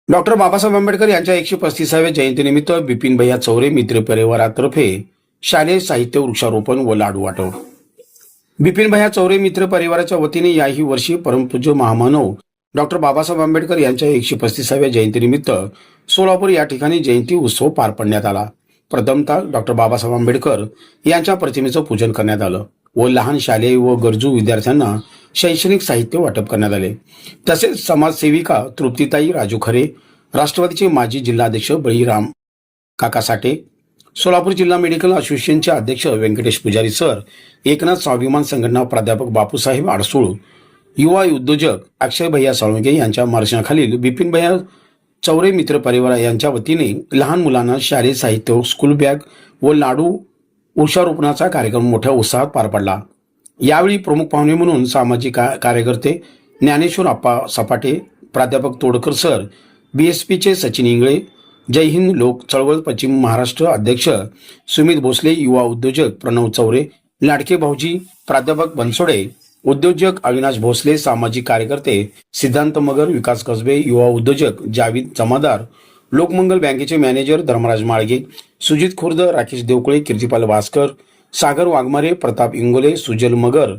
Doctor Babasaheb Ambedkar यांच्या 135व्या जयंतीनिमित्त बिपिन भैया चौरे मित्र परिवारातर्फे शालेय साहित्य वृक्षारोपण व लाडू वाटप। बिपिन भैया चौरे मित्र परिवाराच्या वतीने याही वर्षी परमपूज्य महामानव डॉक्टर बाबासाहेब आंबेडकर यांच्या 135व्या जयंतीनिमित्त सोलापूर या ठिकाणी जयंती उत्सव पार पाडण्यात आला। प्रथमतः डॉक्टर बाबासाहेब आंबेडकर यांच्या प्रतिमेचं पूजन करण्यात आलं व लहान शालेय व गरजू विद्यार्थ्यांना शैक्षणिक साहित्य वाटप करण्यात आले। तसेच समाजसेविका तृप्तीताई राजू खरे, राष्ट्रवादीचे माजी जिल्हाध्यक्ष बळीराम काका साठे, सोलापूर जिल्हा मेडिकल असोसिएशनचे अध्यक्ष व्यंकटेश पुजारी सर, एकनाथ स्वाभिमान संघटना प्राध्यापक बापूसाहेब आडसूळ, युवा उद्योजक अक्षय भैया साळुंके यांच्या मार्गदर्शनाखाली बिपिन भैया चौरे मित्र परिवार यांच्या वतीने लहान मुलांना शालेय साहित्य, स्कूल बॅग व लाडू वृक्षारोपणाचा कार्यक्रम मोठ्या उत्साहात पार पडला। यावेळी प्रमुख पाहुणे म्हणून सामाजिक कार्यकर्ते ज्ञानेश्वर आप्पा सपाटे, प्राध्यापक तोडकर सर, बीएसपीचे सचिन इंगळे, जय हिंद लोक चळवळ पश्चिम महाराष्ट्र अध्यक्ष सुमित भोसले, युवा उद्योजक प्रणव चौरे, लाडके भाऊजी प्राध्यापक बनसोडे, उद्योजक अविनाश भोसले, सामाजिक कार्यकर्ते सिद्धांत मगर, विकास कसबे, युवा उद्योजक जावीद जमादार, लोकमंगल बँकेचे मॅनेजर धर्मराज माळगे, सुजित खुर्द, राकेश देवकुळे, कीर्तिपाल भास्कर, सागर वाघमारे, प्रताप इंगोले, सुजल मगर,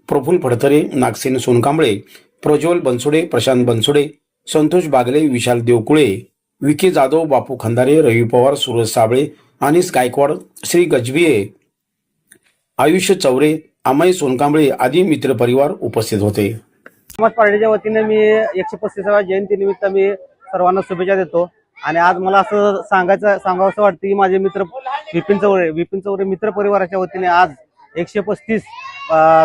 प्रफुल्ल फडतरे, नागसेन सोनकांबळे, प्रज्वल बनसोडे, प्रशांत बनसोडे, संतोष बागले, विशाल देवकुळे, विके जाधव, बापू खंदारे, रवी पवार, सूरज साबळे, अनिस गायकवाड, श्री गजबिये, आयुष्य चौरे, अमय सोनकांबळे आदी मित्र परिवार उपस्थित होते। समाज पार्टीच्या वतीने मी 135व्या जयंतीनिमित्त मी सर्वांना शुभेच्छा देतो। आणि आज मला असं सांगावंसं वाटतं की माझे मित्र बिपिन चौरे मित्र परिवाराच्या वतीने आज 135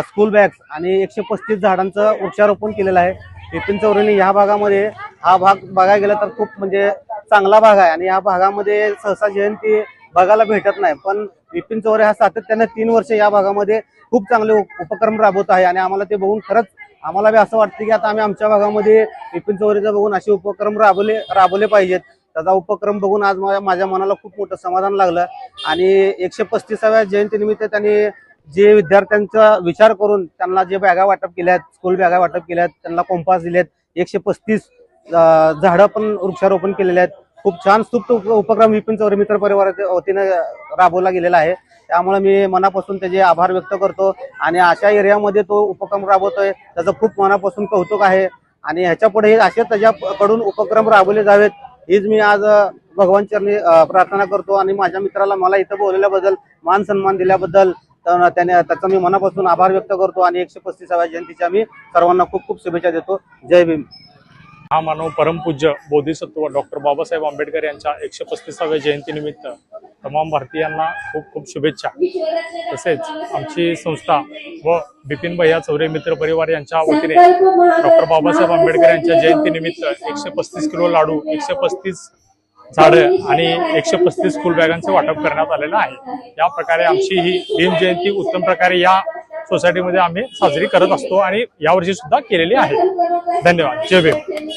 स्कूल बॅग्स आणि 135 झाडांचं वृक्षारोपण केलेलं आहे। बिपिन चौरेने ह्या भागामध्ये हा भाग बघायला गेला तर खूप म्हणजे चांगला भाग आहे आणि या भागामध्ये सहसा जयंती बघायला भेटत नाही, पण बिपिन चौरे हा सातत्याने 3 वर्ष या भागामध्ये खूप चांगले उपक्रम राबवत आहे आणि आम्हाला ते बघून खरंच आम्हाला बी असं वाटतं की आता आम्ही आमच्या भागामध्ये बिपिन चौरेचं बघून असे उपक्रम राबवले पाहिजेत। त्याचा उपक्रम बघून आज माझ्या मनाला खूप मोठं समाधान लागलं आणि 135व्या जयंतीनिमित्त त्यांनी जे विद्यार्थ्यांचा विचार करून त्यांना जे बॅगा वाटप केल्यात, स्कूल बॅगा वाटप केल्यात, त्यांना कंपास दिलेत, 135 झाडं पण वृक्षारोपण केलेले आहेत। खूप छान स्तुत्य उपक्रम बिपिन चौरे मित्र परिवाराच्या वतीने राबवला गेलेला आहे। त्यामुळे मी मनापासून त्याचे आभार व्यक्त करतो आणि अशा एरियामध्ये तो उपक्रम राबवतोय त्याचं खूप मनापासून कौतुक आहे आणि ह्याच्या पुढे असे त्याच्याकडून उपक्रम राबवले जावेत हीच मी आज भगवान चरणी प्रार्थना करतो। आणि माझ्या मित्राला मला इथं बोलवल्याबद्दल, मान सन्मान दिल्याबद्दल त्याचा मी मनापासून आभार व्यक्त करतो आणि 135व्या जयंतीच्या मी सर्वांना खूप खूप शुभेच्छा देतो। जय भीम। हा मानव परमपूज्य बोधिसत्व डॉक्टर बाबासाहेब आंबेडकर यांच्या 135व्या जयंतीनिमित्त तमाम भारतीयांना खूप खूप शुभेच्छा। तसेच आमची संस्था व बिपिन भैया चौरे मित्र परिवार यांच्या वतीने डॉक्टर बाबासाहेब आंबेडकर यांच्या जयंतीनिमित्त 135 किलो लाडू, 135 झाडं आणि 135 स्कूल बॅगांचे वाटप करण्यात आलेलं आहे। या प्रकारे आमची ही भीम जयंती उत्तम प्रकारे या सोसायटीमध्ये आम्ही साजरी करत असतो आणि यावर्षी सुद्धा केलेली आहे। धन्यवाद। जय भीम।